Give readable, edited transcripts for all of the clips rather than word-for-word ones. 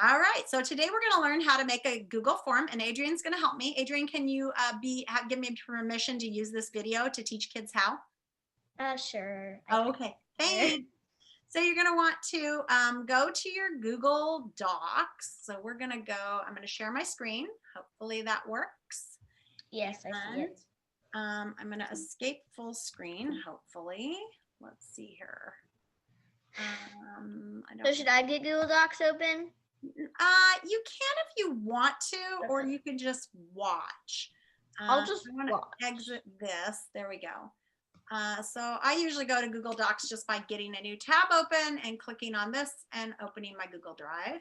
All right, so today we're going to learn how to make a Google form, and Adrian's going to help me. Adrian, can you give me permission to use this video to teach kids how? Sure. Oh, okay, thanks. So you're going to want to go to your Google Docs. So we're going to go, I'm going to share my screen. Hopefully that works. Yes, I see it. I'm going to escape full screen, hopefully. Let's see here. So should I get Google Docs open? You can if you want to, or you can just watch. I'll just I want to exit this. There we go. So I usually go to Google Docs just by getting a new tab open and clicking on this and opening my Google Drive.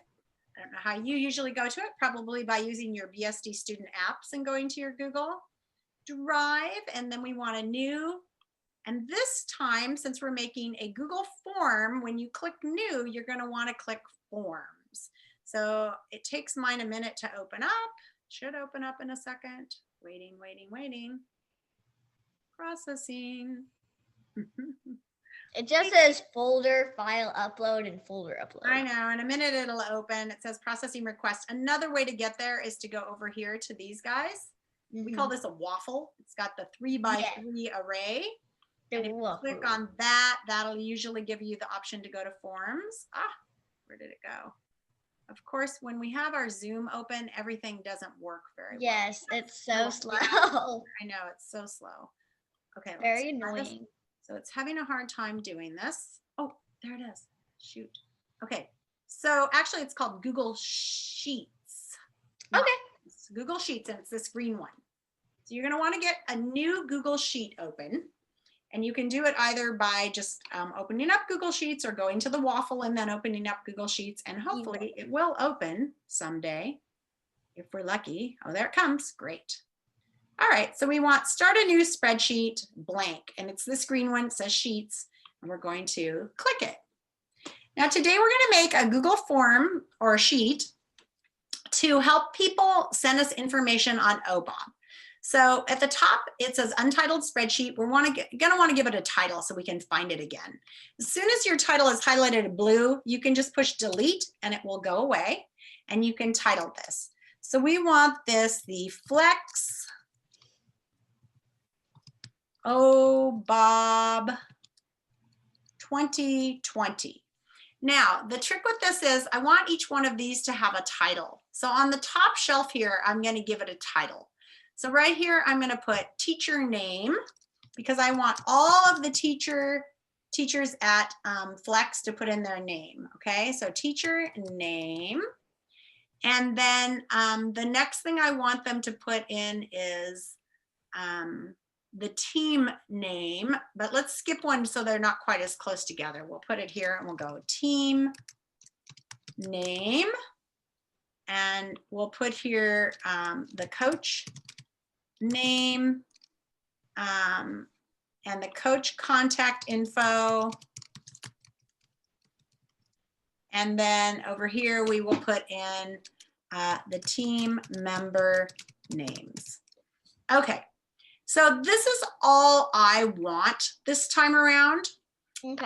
I don't know how you usually go to it, probably by using your BSD student apps and going to your Google Drive. And then we want a new, and this time, since we're making a Google form, when you click new, you're going to want to click forms. So it takes mine a minute to open up. Should open up in a second. Waiting, waiting, waiting. Processing. It just says folder, file upload, and folder upload. I know, in a minute it'll open. It says processing request. Another way to get there is to go over here to these guys. We call this a waffle. It's got the 3x3 array. And if you click on that, that'll usually give you the option to go to forms. Where did it go? Of course, when we have our Zoom open, everything doesn't work very well. Yes, it's so slow. I know, it's so slow. Okay. Very annoying. So it's having a hard time doing this. Oh, there it is. Shoot. Okay. So actually it's called Google Sheets. Okay. It's Google Sheets, and it's this green one. So you're going to want to get a new Google Sheet open. And you can do it either by just opening up Google Sheets or going to the waffle and then opening up Google Sheets. And hopefully it will open someday if we're lucky. Oh, there it comes. Great. All right. So we want start a new spreadsheet blank. And it's this green one. It says Sheets. And we're going to click it. Now today we're going to make a Google form or a sheet to help people send us information on OBOB. So at the top, it says untitled spreadsheet. We're going to want to give it a title so we can find it again. As soon as your title is highlighted in blue, you can just push delete and it will go away and you can title this. So we want this the Flex OBOB 2020. Now, the trick with this is I want each one of these to have a title. So on the top shelf here, I'm going to give it a title. So right here, I'm going to put teacher name because I want all of the teachers at Flex to put in their name. Okay, so teacher name. And then the next thing I want them to put in is the team name, but let's skip one so they're not quite as close together. We'll put it here and we'll go team name. And we'll put here the coach name and the coach contact info. And then over here, we will put in the team member names. Okay, so this is all I want this time around. Okay.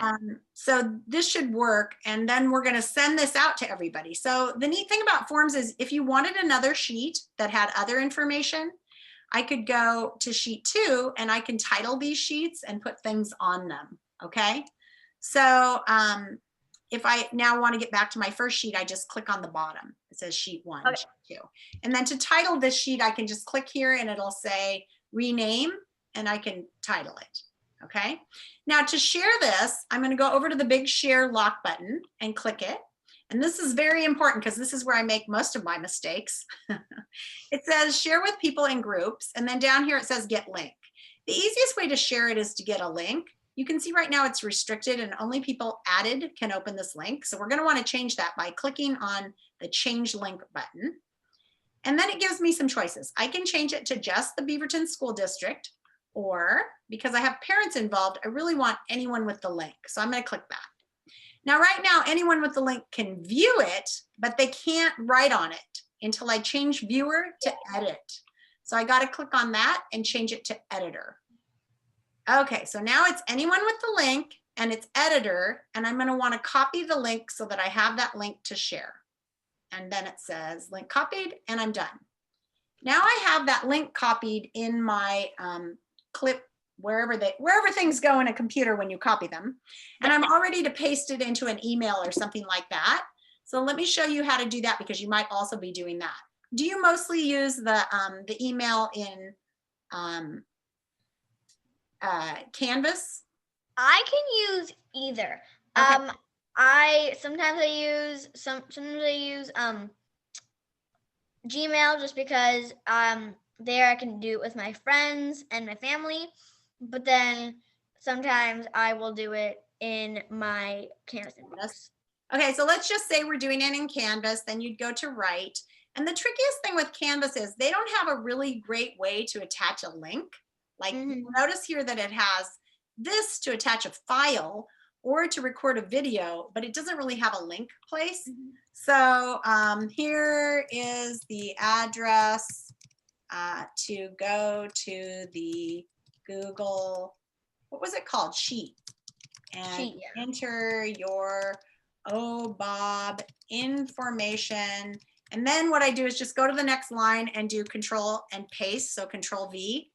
So this should work, and then we're going to send this out to everybody. So the neat thing about forms is if you wanted another sheet that had other information, I could go to sheet 2 and I can title these sheets and put things on them. Okay. So if I now want to get back to my first sheet, I just click on the bottom. It says sheet 1, okay. Sheet 2. And then to title this sheet, I can just click here and it'll say rename and I can title it. Okay. Now to share this, I'm going to go over to the big share lock button and click it. And this is very important because this is where I make most of my mistakes. It says share with people in groups. And then down here it says get link. The easiest way to share it is to get a link. You can see right now it's restricted and only people added can open this link. So we're going to want to change that by clicking on the change link button. And then it gives me some choices. I can change it to just the Beaverton School District, or because I have parents involved, I really want anyone with the link. So I'm going to click that. Now, right now, anyone with the link can view it, but they can't write on it until I change viewer to edit. So I got to click on that and change it to editor. Okay, so now it's anyone with the link and it's editor, and I'm going to want to copy the link so that I have that link to share. and then it says link copied, and I'm done. Now I have that link copied in my clip, wherever things go in a computer when you copy them. And I'm all ready to paste it into an email or something like that. So let me show you how to do that, because you might also be doing that. Do you mostly use the email in Canvas? I can use either. Okay. Sometimes I use Gmail, just because there I can do it with my friends and my family, but then sometimes I will do it in my Canvas inbox. Okay, so let's just say we're doing it in Canvas, then you'd go to write. And the trickiest thing with Canvas is they don't have a really great way to attach a link. Like, notice here that it has this to attach a file or to record a video, but it doesn't really have a link place. So here is the address to go to the Google, what was it called? Sheet. And enter your Bob information. And then what I do is just go to the next line and do control and paste. So control V,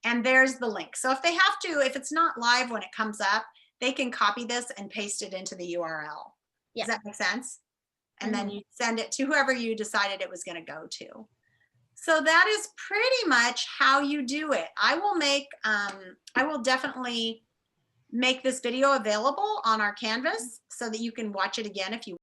and there's the link. So if they have to, if it's not live when it comes up, they can copy this and paste it into the URL. Does that make sense? And then you send it to whoever you decided it was going to go to. So that is pretty much how you do it. I will definitely make this video available on our Canvas so that you can watch it again if you